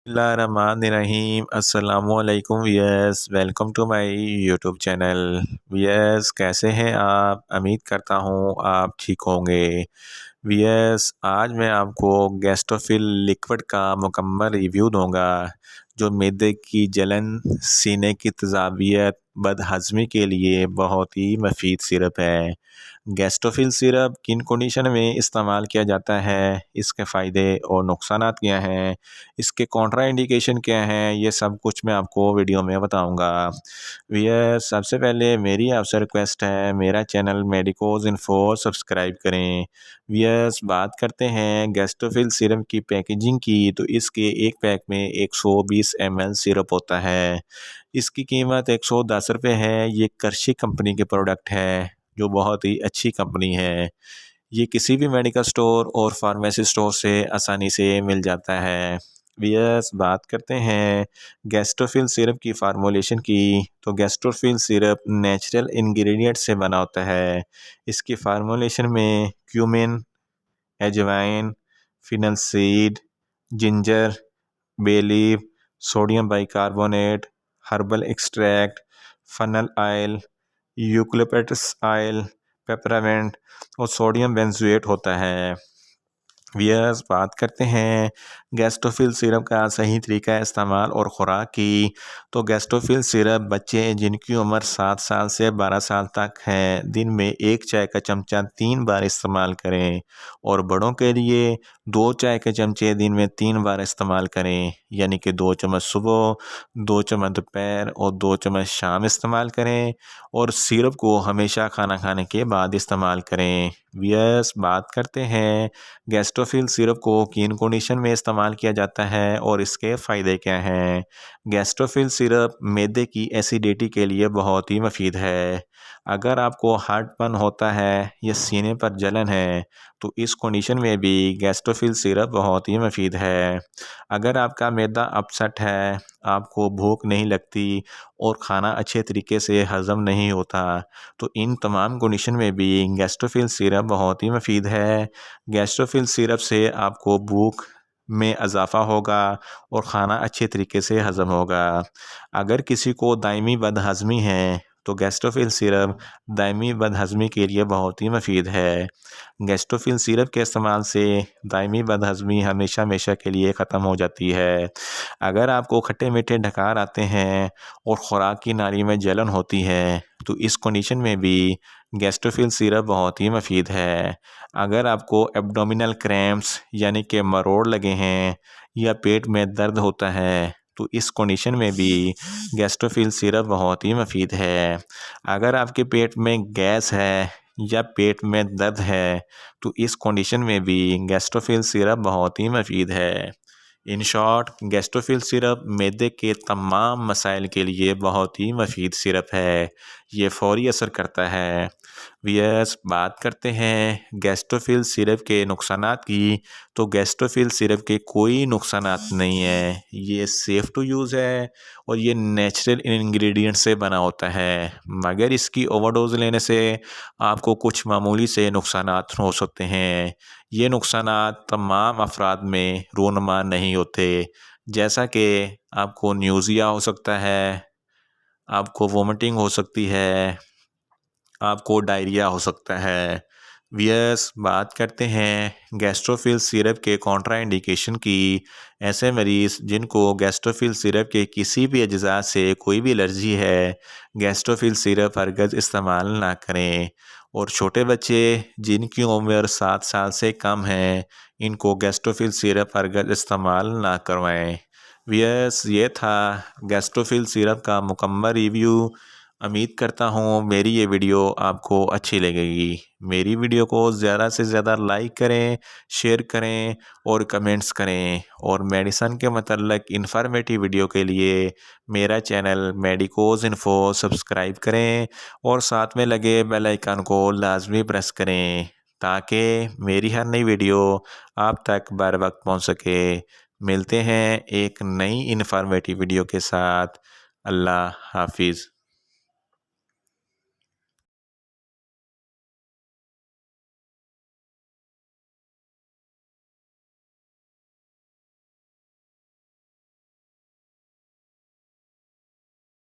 बिस्मिल्लाहिर्रहमानिर्रहीम अस्सलामुअलैकुम viewers, welcome to my YouTube channel. Viewers, कैसे हैं आप? उम्मीद करता हूँ आप ठीक होंगे। वियर्स, आज मैं आपको गैस्ट्रोफिल लिक्विड का मुकम्मल रिव्यू दूंगा, जो मैदे की जलन, सीने की तेज़ाबियत, बदहज़मी के लिए बहुत ही मुफीद सिरप है। गैस्ट्रोफिल सिरप किन कंडीशन में इस्तेमाल किया जाता है, इसके फ़ायदे और नुकसानात क्या हैं, इसके कॉन्ट्रा इंडिकेशन क्या हैं, ये सब कुछ मैं आपको वीडियो में बताऊंगा। वियर्स, सबसे पहले मेरी आपसे रिक्वेस्ट है, मेरा चैनल मेडिकोज इन्फो सब्सक्राइब करें। वियर्स, बात करते हैं गैस्ट्रोफिल सिरप की पैकेजिंग की, तो इसके एक पैक में 120 ml सिरप होता है। इसकी कीमत 110 रुपये है। ये कर्शी कंपनी के प्रोडक्ट है, जो बहुत ही अच्छी कंपनी है। ये किसी भी मेडिकल स्टोर और फार्मेसी स्टोर से आसानी से मिल जाता है। वियर्स, बात करते हैं गैस्ट्रोफिल सिरप की फार्मूलेशन की, तो गैस्ट्रोफिल सिरप नेचुरल इंग्रेडिएंट से बना होता है। इसकी फार्मूलेशन में cumin, ajwain, fennel seed, ginger, bay leaf, sodium bicarbonate, herbal extract, fennel oil, eucalyptus oil, peppermint और सोडियम बेंजोएट होता है। वियर्स, बात करते हैं गैस्ट्रोफिल सिरप का सही तरीका इस्तेमाल और ख़ुराक की, तो गैस्ट्रोफिल सिरप बच्चे जिनकी उम्र 7 साल से 12 साल तक है, दिन में 1 चाय का चमचा 3 बार इस्तेमाल करें, और बड़ों के लिए 2 चाय के चमचे दिन में 3 बार इस्तेमाल करें, यानी कि 2 चम्मच सुबह, 2 चम्मच दोपहर और 2 चम्मच शाम इस्तेमाल करें, और सिरप को हमेशा खाना खाने के बाद इस्तेमाल करें। वियर्स, बात करते हैं गैस्ट्रोफिल सिरप को किन कंडीशन में इस्तेमाल किया जाता है और इसके फ़ायदे क्या हैं। गैस्ट्रोफिल सिरप मैदे की एसिडिटी के लिए बहुत ही मुफीद है। अगर आपको हार्टबर्न होता है या सीने पर जलन है, तो इस कंडीशन में भी गैस्ट्रोफिल सिरप बहुत ही मुफीद है। अगर आपका मैदा अपसेट है, आपको भूख नहीं लगती और खाना अच्छे तरीके से हज़म नहीं होता, तो इन तमाम कंडीशन में भी गैस्ट्रोफिल सिरप बहुत ही मुफीद है। गैस्ट्रोफिल सिरप से आपको भूख में इजाफ़ा होगा और ख़ाना अच्छे तरीके से हज़म होगा। अगर किसी को दायमी बदहज़मी है, तो गैस्ट्रोफिल सिरप दायमी बदहज़मी के लिए बहुत ही मुफीद है। गैस्ट्रोफिल सिरप के इस्तेमाल से दायमी बदहज़मी हमेशा हमेशा के लिए ख़त्म हो जाती है। अगर आपको खट्टे मीठे डकार आते हैं और ख़ुराक की नाली में जलन होती है, तो इस कंडीशन में भी गैस्ट्रोफिल सिरप बहुत ही मुफीद है। अगर आपको एब्डोमिनल क्रैम्प्स यानी कि मरोड़ लगे हैं या पेट में दर्द होता है, तो इस कंडीशन में भी गैस्ट्रोफिल सिरप बहुत ही मुफीद है। अगर आपके पेट में गैस है या पेट में दर्द है, तो इस कंडीशन में भी गैस्ट्रोफिल सिरप बहुत ही मुफीद है। इन शॉर्ट, गैस्ट्रोफिल सिरप मैदे के तमाम मसाइल के लिए बहुत ही मुफीद सिरप है। ये फ़ौरी असर करता है। वियर्स, बात करते हैं गैस्ट्रोफिल सिरप के नुकसानात की, तो गैस्ट्रोफिल सिरप के कोई नुकसानात नहीं है। ये सेफ़ टू यूज़ है और ये नेचुरल इंग्रेडिएंट से बना होता है, मगर इसकी ओवरडोज लेने से आपको कुछ मामूली से नुकसानात हो सकते हैं। ये नुकसानात तमाम अफराद में रूनुमा नहीं होते, जैसा कि आपको न्यूज़िया हो सकता है, आपको वोमिटिंग हो सकती है, आपको डायरिया हो सकता है। वियर्स, बात करते हैं गैस्ट्रोफिल सिरप के कॉन्ट्रा इंडिकेशन की। ऐसे मरीज़ जिनको गैस्ट्रोफिल सिरप के किसी भी अज्जा से कोई भी एलर्जी है, गैस्ट्रोफिल सिरप हरगज़ इस्तेमाल ना करें। और छोटे बच्चे जिनकी उम्र 7 साल से कम है, इनको गैस्ट्रोफिल सिरप हरगज़ इस्तेमाल ना करवाएं। वियर्स, ये था गैस्ट्रोफिल सिरप का मुकम्मल रिव्यू। उम्मीद करता हूँ मेरी ये वीडियो आपको अच्छी लगेगी। मेरी वीडियो को ज़्यादा से ज़्यादा लाइक करें, शेयर करें और कमेंट्स करें, और मेडिसन के मतलब इन्फॉर्मेटिव वीडियो के लिए मेरा चैनल मेडिकोज इन्फो सब्सक्राइब करें, और साथ में लगे बेल आइकन को लाजमी प्रेस करें, ताकि मेरी हर नई वीडियो आप तक बर वक्त पहुँच सके। मिलते हैं एक नई इन्फॉर्मेटिव वीडियो के साथ। अल्लाह हाफिज़।